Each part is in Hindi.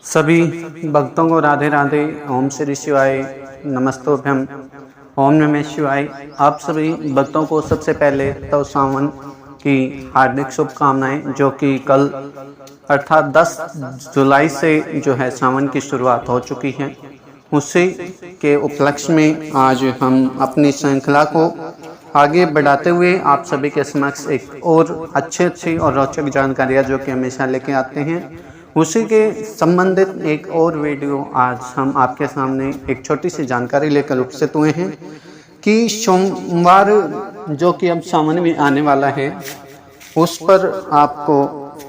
सभी भक्तों को राधे राधे। ओम श्री शिवाय, नमस्तोभ्यम, ओम नमः शिवाय। आप सभी भक्तों को सबसे पहले तो सावन की हार्दिक शुभकामनाएं, जो कि कल अर्थात 10 जुलाई से जो है सावन की शुरुआत हो चुकी है। उसी के उपलक्ष्य में आज हम अपनी श्रृंखला को आगे बढ़ाते हुए आप सभी के समक्ष एक और अच्छी और रोचक जानकारियाँ जो कि हमेशा लेके आते हैं, उसी के संबंधित एक और वीडियो आज हम आपके सामने एक छोटी सी जानकारी लेकर उपस्थित हुए हैं कि सोमवार जो कि अब सावन में आने वाला है, उस पर आपको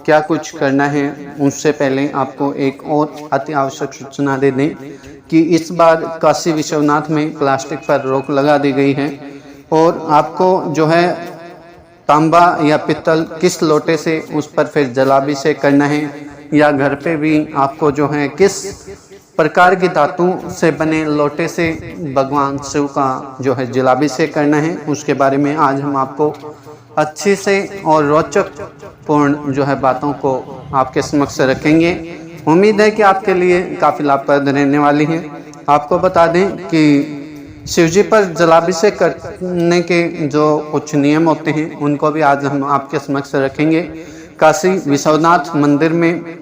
क्या कुछ करना है। उससे पहले आपको एक और अति आवश्यक सूचना दे दें कि इस बार काशी विश्वनाथ में प्लास्टिक पर रोक लगा दी गई है और आपको जो है तांबा या पित्तल किस लोटे से उस पर फिर जलाभिषेक करना है, या घर पे भी आपको जो है किस प्रकार की धातु से बने लोटे से भगवान शिव का जो है जलाभिषेक करना है, उसके बारे में आज हम आपको अच्छी से और रोचक पूर्ण जो है बातों को आपके समक्ष रखेंगे। उम्मीद है कि आपके लिए काफ़ी लाभप्रद रहने वाली है। आपको बता दें कि शिवजी पर जलाभिषेक करने के जो कुछ नियम होते हैं, उनको भी आज हम आपके समक्ष रखेंगे। काशी विश्वनाथ मंदिर में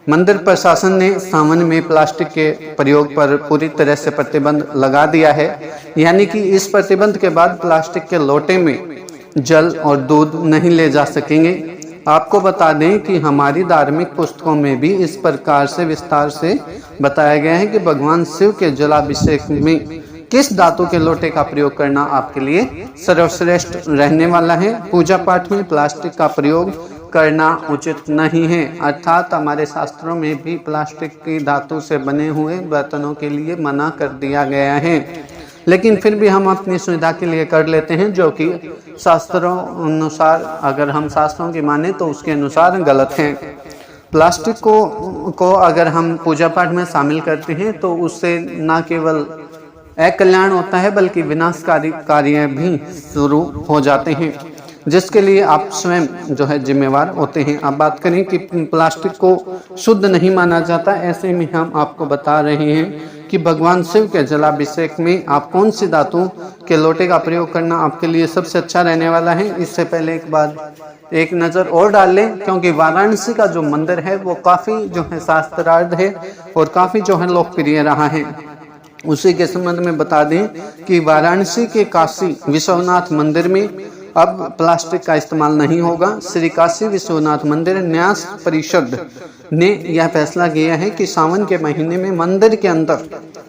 मंदिर प्रशासन ने सावन में प्लास्टिक के प्रयोग पर पूरी तरह से प्रतिबंध लगा दिया है, यानी कि इस प्रतिबंध के बाद प्लास्टिक के लोटे में जल और दूध नहीं ले जा सकेंगे। आपको बता दें कि हमारी धार्मिक पुस्तकों में भी इस प्रकार से विस्तार से बताया गया है कि भगवान शिव के जलाभिषेक में किस धातु के लोटे का प्रयोग करना आपके लिए सर्वश्रेष्ठ रहने वाला है। पूजा पाठ में प्लास्टिक का प्रयोग करना उचित नहीं है, अर्थात हमारे शास्त्रों में भी प्लास्टिक की धातु से बने हुए बर्तनों के लिए मना कर दिया गया है, लेकिन फिर भी हम अपनी सुविधा के लिए कर लेते हैं, जो कि शास्त्रों अनुसार, अगर हम शास्त्रों की माने तो उसके अनुसार गलत है। प्लास्टिक को अगर हम पूजा पाठ में शामिल करते हैं तो उससे न केवल अकल्याण होता है बल्कि विनाशकारी कार्य भी शुरू हो जाते हैं, जिसके लिए आप स्वयं जो है जिम्मेवार होते हैं। अब बात करें कि प्लास्टिक को शुद्ध नहीं माना जाता, ऐसे में हम आपको बता रहे हैं कि भगवान शिव के जलाभिषेक में आप कौन सी धातु के लोटे का प्रयोग करना आपके लिए सबसे अच्छा रहने वाला है। इससे पहले एक बार एक नज़र और डाल लें, क्योंकि वाराणसी का जो मंदिर है वो काफ़ी जो है शास्त्रार्थ है और काफ़ी जो है लोकप्रिय रहा है। उसी के संबंध में बता दें कि वाराणसी के काशी विश्वनाथ मंदिर में अब प्लास्टिक का इस्तेमाल नहीं होगा। श्री काशी विश्वनाथ मंदिर न्यास परिषद ने यह फैसला किया है कि सावन के महीने में मंदिर के अंदर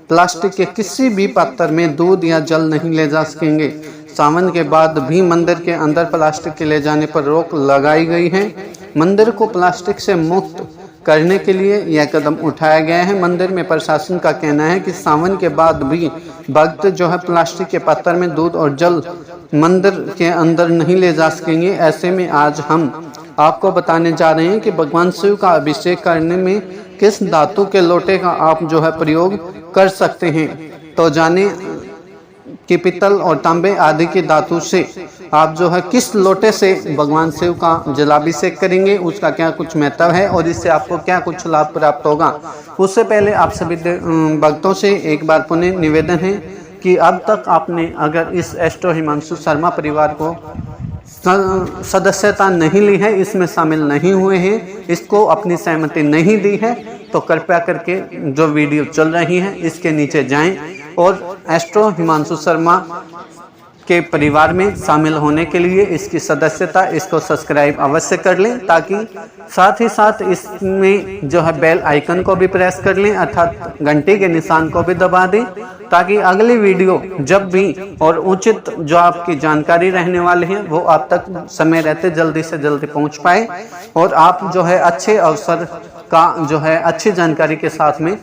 प्लास्टिक के किसी भी पात्र में दूध या जल नहीं ले जा सकेंगे। सावन के बाद भी मंदिर के अंदर प्लास्टिक के ले जाने पर रोक लगाई गई है। मंदिर को प्लास्टिक से मुक्त करने के लिए यह कदम उठाया गया है। मंदिर में प्रशासन का कहना है कि सावन के बाद भी भक्त जो है प्लास्टिक के पात्र में दूध और जल मंदिर के अंदर नहीं ले जा सकेंगे। ऐसे में आज हम आपको बताने जा रहे हैं कि भगवान शिव का अभिषेक करने में किस धातु के लोटे का आप जो है प्रयोग कर सकते हैं। तो जाने कि पित्तल और तांबे आदि की धातु से आप जो है किस लोटे से भगवान शिव का जलाभिषेक करेंगे, उसका क्या कुछ महत्व है और इससे आपको क्या कुछ लाभ प्राप्त होगा। उससे पहले आप सभी भक्तों से एक बार पुनः निवेदन है कि अब तक आपने अगर इस एस्ट्रो हिमांशु शर्मा परिवार को सदस्यता नहीं ली है, इसमें शामिल नहीं हुए हैं, इसको अपनी सहमति नहीं दी है, तो कृपया करके जो वीडियो चल रही है इसके नीचे जाएं और एस्ट्रो हिमांशु शर्मा के परिवार में शामिल होने के लिए इसकी सदस्यता, इसको सब्सक्राइब अवश्य कर लें, ताकि साथ ही साथ इसमें जो है बेल आइकन को भी प्रेस कर लें, अर्थात घंटी के निशान को भी दबा दें, ताकि अगली वीडियो जब भी और उचित जो आपकी जानकारी रहने वाली है वो आप तक समय रहते जल्दी से जल्दी पहुंच पाए और आप जो है अच्छे अवसर का जो है अच्छी जानकारी के साथ में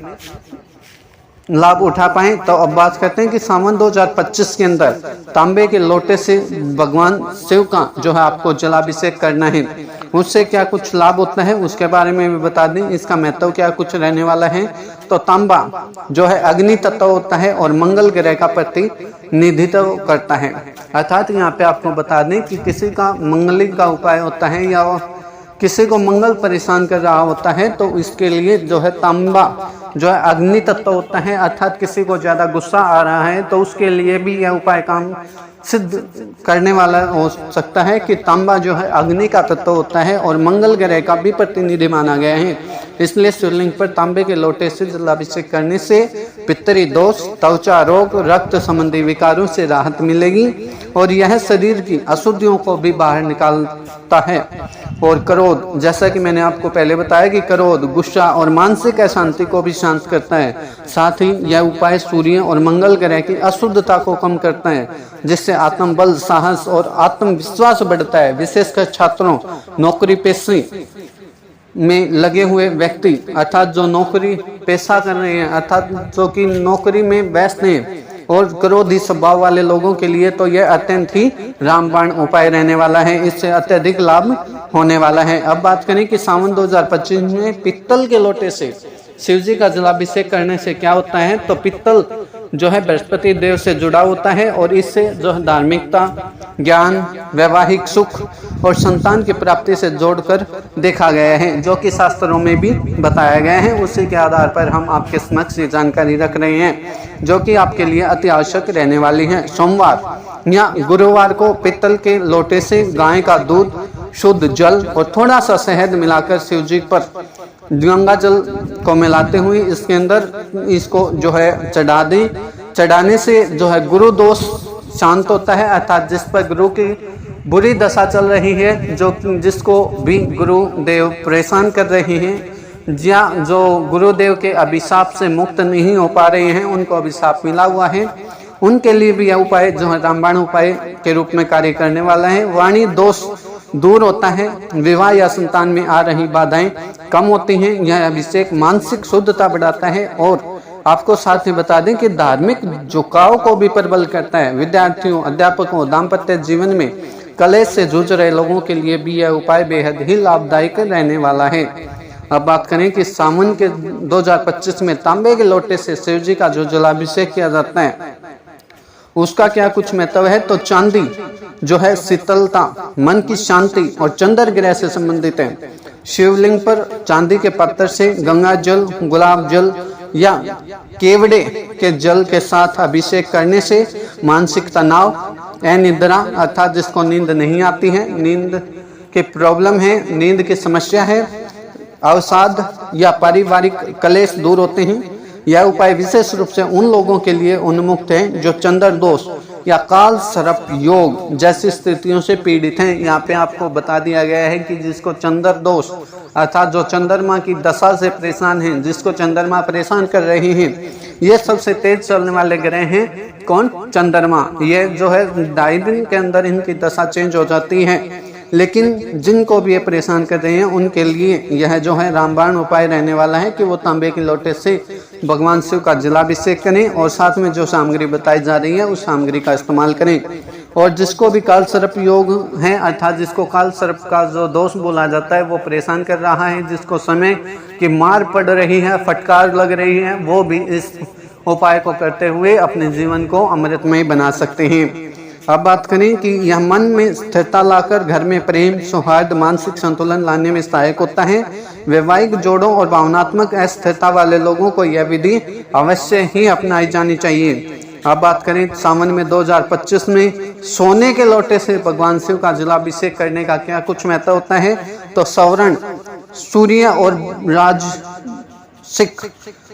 लाभ उठा पाएं। तो अब बात करते हैं कि सावन 2025 के अंदर तांबे के लोटे से भगवान शिव का जो है आपको जलाभिषेक करना है, उससे क्या कुछ लाभ होता है उसके बारे में भी बता दें। इसका महत्व क्या कुछ रहने वाला है। तो तांबा जो है अग्नि तत्व होता है और मंगल ग्रह का प्रतिनिधित्व करता है, अर्थात यहाँ पे आपको बता दें कि किसी का मंगलिक का उपाय होता है या किसी को मंगल परेशान कर रहा होता है तो इसके लिए जो है तांबा जो है अग्नि तत्व होता है, अर्थात किसी को ज़्यादा गुस्सा आ रहा है तो उसके लिए भी यह उपाय काम सिद्ध करने वाला हो सकता है कि तांबा जो है अग्नि का तत्व होता है और मंगल ग्रह का भी प्रतिनिधि माना गया है। इसलिए शिवलिंग पर तांबे के लोटे से जलाभिषेक करने से पितरी दोष, त्वचा रोग, रक्त संबंधी विकारों से राहत मिलेगी और यह शरीर की अशुद्धियों को भी बाहर निकालता है। और क्रोध, जैसा कि मैंने आपको पहले बताया कि क्रोध, गुस्सा और मानसिक अशांति को भी शांत करता है। साथ ही यह उपाय सूर्य और मंगल ग्रह की अशुद्धता को कम करता है, जिससे आत्मबल, साहस और आत्मविश्वास बढ़ता है। विशेषकर छात्रों, नौकरी पेशे में लगे हुए व्यक्ति, अर्थात जो नौकरी पेशा कर रहे हैं, अर्थात जो कि नौकरी में व्यस्त हैं और क्रोधी स्वभाव वाले लोगों के लिए तो यह अत्यंत ही रामबाण उपाय रहने वाला है। इससे अत्यधिक लाभ होने वाला है। अब बात करें कि सावन 2025 में पित्तल के लोटे से शिव जी का जलाभिषेक करने से क्या होता है, तो पित्तल जो है बृहस्पति देव से जुड़ा होता है और इससे जो है धार्मिकता, ज्ञान, वैवाहिक सुख और संतान की प्राप्ति से जोड़कर देखा गया है, जो कि शास्त्रों में भी बताया गया है। उसी के आधार पर हम आपके समक्ष ये जानकारी रख रहे हैं, जो कि आपके लिए अति आवश्यक रहने वाली है। सोमवार या गुरुवार को पित्तल के लोटे से गाय का दूध, शुद्ध जल और थोड़ा सा शहद मिलाकर शिव जी पर गंगा जल को मिलाते हुए इसके अंदर इसको जो है चढ़ा दें। चढ़ाने से जो है गुरु दोष शांत होता है, अर्थात जिस पर गुरु की बुरी दशा चल रही है, जो जिसको भी गुरुदेव परेशान कर रहे हैं या जो गुरुदेव के अभिशाप से मुक्त नहीं हो पा रहे हैं, उनको अभिशाप मिला हुआ है, उनके लिए भी यह उपाय जो है रामबाण उपाय के रूप में कार्य करने वाला है। वाणी दोष दूर होता है, विवाह या संतान में आ रही बाधाएं कम होती हैं। यह अभिषेक मानसिक शुद्धता बढ़ाता है और आपको साथ ही बता दें कि धार्मिक झुकाव को भी प्रबल करता है। विद्यार्थियों, अध्यापकों, दाम्पत्य जीवन में कलेश से जूझ रहे लोगों के लिए भी यह उपाय बेहद ही लाभदायक रहने वाला है। अब बात करें कि सावन के 2025 में तांबे के लोटे से शिव जी का जो जलाभिषेक किया जाता है उसका क्या कुछ महत्व है, तो चांदी जो है शीतलता, मन की शांति और चंद्र ग्रह से संबंधित है। शिवलिंग पर चांदी के पत्थर से गंगा जल, गुलाब जल या केवड़े के जल के साथ अभिषेक करने से मानसिक तनाव, अनिद्रा अर्थात जिसको नींद नहीं आती है, नींद के प्रॉब्लम है, नींद की समस्या है, अवसाद या पारिवारिक कलेश दूर होते हैं। यह उपाय विशेष रूप से उन लोगों के लिए उन्मुक्त है जो चंद्र दोष या काल सर्प योग जैसी स्थितियों से पीड़ित हैं। यहाँ पे आपको बता दिया गया है कि जिसको चंद्र दोष अर्थात जो चंद्रमा की दशा से परेशान हैं, जिसको चंद्रमा परेशान कर रहे हैं, ये सबसे तेज चलने वाले ग्रह हैं। कौन? चंद्रमा। ये जो है 2.5 दिन के अंदर इनकी दशा चेंज हो जाती है, लेकिन जिनको भी ये परेशान कर रहे हैं उनके लिए यह जो है रामबाण उपाय रहने वाला है कि वो तांबे के लोटे से भगवान शिव का जलाभिषेक करें और साथ में जो सामग्री बताई जा रही है उस सामग्री का इस्तेमाल करें। और जिसको भी काल सर्प योग है, अर्थात जिसको काल सर्प का जो दोष बोला जाता है वो परेशान कर रहा है, जिसको समय की मार पड़ रही है, फटकार लग रही है, वो भी इस उपाय को करते हुए अपने जीवन को अमृतमय बना सकते हैं। अब बात करें कि यह मन में स्थिरता लाकर घर में प्रेम, सौहार्द, मानसिक संतुलन लाने में सहायक होता है। वैवाहिक जोड़ों और भावनात्मक अस्थिरता वाले लोगों को यह विधि अवश्य ही अपनाई जानी चाहिए। अब बात करें सावन में 2025 में सोने के लोटे से भगवान शिव का जलाभिषेक करने का क्या कुछ महत्व होता है, तो स्वर्ण सूर्य और राजसिक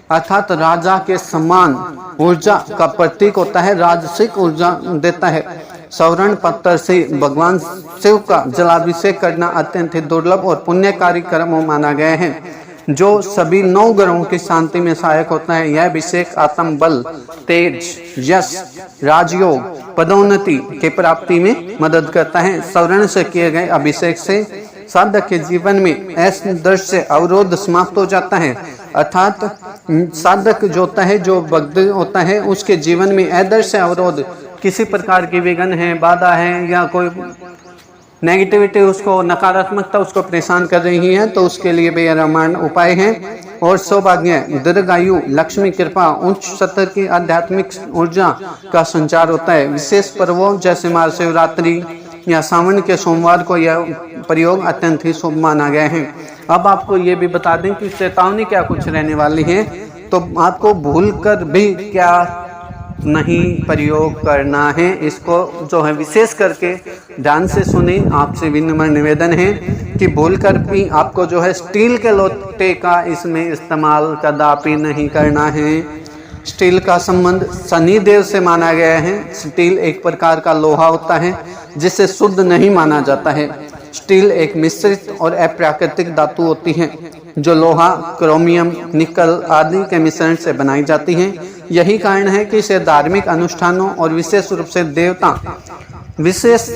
अर्थात राजा के समान ऊर्जा का प्रतीक होता है, राजसिक ऊर्जा देता है। स्वर्ण पत्थर से भगवान शिव का जलाभिषेक करना अत्यंत ही दुर्लभ और पुण्यकारी कर्म माना गया है, जो सभी 9 ग्रहों की शांति में सहायक होता है। यह अभिषेक आत्म बल, तेज, यश, राजयोग, पदोन्नति के प्राप्ति में मदद करता है। स्वर्ण से किए गए अभिषेक से साधक के जीवन में ऐसे अवरोध समाप्त हो जाता है, अर्थात साधक जो होता है, जो भक्त होता है, उसके जीवन में अदृश्य अवरोध, किसी प्रकार की विघ्न है, बाधा है या कोई नेगेटिविटी, उसको नकारात्मकता उसको परेशान कर रही है, तो उसके लिए भी रामायण उपाय है। और सौभाग्य, दीर्घायु, लक्ष्मी कृपा, उच्च स्तर की आध्यात्मिक ऊर्जा का संचार होता है। विशेष पर्वों जैसे महाशिवरात्रि, या सावन के सोमवार को यह प्रयोग अत्यंत ही शुभ माना गया है। अब आपको ये भी बता दें कि चेतावनी क्या कुछ रहने वाली है, तो आपको भूल कर भी क्या नहीं प्रयोग करना है। इसको जो है विशेष करके ध्यान से सुने। आपसे विनम्र निवेदन है कि भूल कर भी आपको जो है स्टील के लोटे का इसमें इस्तेमाल कदापि नहीं करना है। स्टील का संबंध शनिदेव से माना गया है। स्टील एक प्रकार का लोहा होता है जिसे शुद्ध नहीं माना जाता है। स्टील एक मिश्रित और अप्राकृतिक धातु होती है जो लोहा, क्रोमियम, निकल आदि के मिश्रण से बनाई जाती है। यही कारण है कि इसे धार्मिक अनुष्ठानों और विशेष रूप से देवता विशेष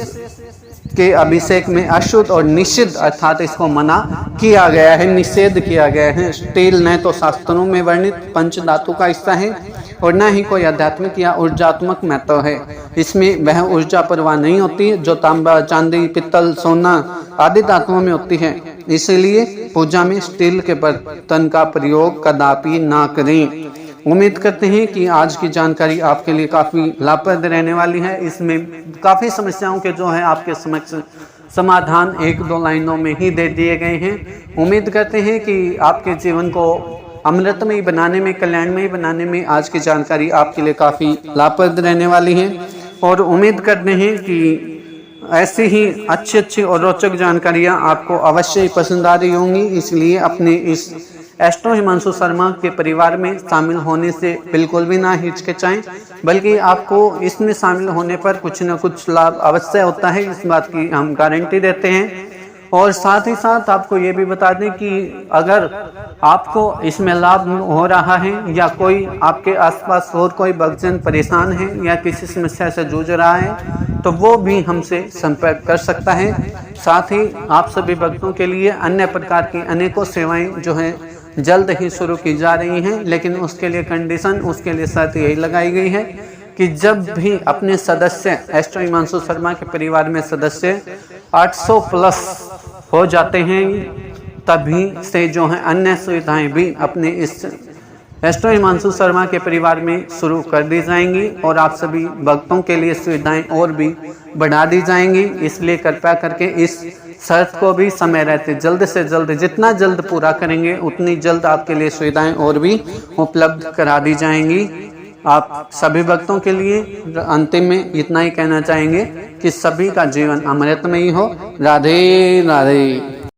के अभिषेक में अशुद्ध और निषिद्ध अर्थात इसको मना किया गया है, निषेध किया गया है। स्टील न तो शास्त्रों में वर्णित पंच धातु का हिस्सा है और न ही कोई आध्यात्मिक या ऊर्जात्मक महत्व है। इसमें वह ऊर्जा प्रवाह नहीं होती जो तांबा, चांदी, पित्तल, सोना आदि धातुओं में होती है। इसीलिए पूजा में स्टील के बर्तन का प्रयोग कदापि ना करें। उम्मीद करते हैं कि आज की जानकारी आपके लिए काफ़ी लाभप्रद रहने वाली है। इसमें काफ़ी समस्याओं के जो है आपके समक्ष समाधान 1-2 लाइनों में ही दे दिए गए हैं। उम्मीद करते हैं कि आपके जीवन को अमृतमयी बनाने में, कल्याणमयी बनाने में आज की जानकारी आपके लिए काफ़ी लाभप्रद रहने वाली है। और उम्मीद करते हैं कि ऐसी ही अच्छी और रोचक जानकारियाँ आपको अवश्य ही पसंद आ रही होंगी। इसलिए अपने इस एस्ट्रो हिमांशु शर्मा के परिवार में शामिल होने से बिल्कुल भी ना हिचकिचाएं, बल्कि आपको इसमें शामिल होने पर कुछ न कुछ लाभ अवश्य होता है, इस बात की हम गारंटी देते हैं। और साथ ही साथ आपको ये भी बता दें कि अगर आपको इसमें लाभ हो रहा है या कोई आपके आसपास और कोई भक्तजन परेशान है या किसी समस्या से जूझ रहा है तो वो भी हमसे संपर्क कर सकता है। साथ ही आप सभी भक्तों के लिए अन्य प्रकार की अनेकों सेवाएं जो हैं जल्द ही शुरू की जा रही हैं, लेकिन उसके लिए कंडीशन, उसके लिए शर्त यही लगाई गई है कि जब भी अपने सदस्य एस्ट्रो हिमांशु शर्मा के परिवार में सदस्य 800 प्लस हो जाते हैं तभी से जो है अन्य सुविधाएं भी अपने इस एस्ट्रो हिमांशु शर्मा के परिवार में शुरू कर दी जाएंगी और आप सभी भक्तों के लिए सुविधाएं और भी बढ़ा दी जाएंगी। इसलिए कृपया करके इस शर्त को भी समय रहते जल्द से जल्द, जितना जल्द पूरा करेंगे उतनी जल्द आपके लिए सुविधाएं और भी उपलब्ध करा दी जाएंगी। आप सभी भक्तों के लिए अंतिम में इतना ही कहना चाहेंगे कि सभी का जीवन अमृतमयी हो। राधे राधे।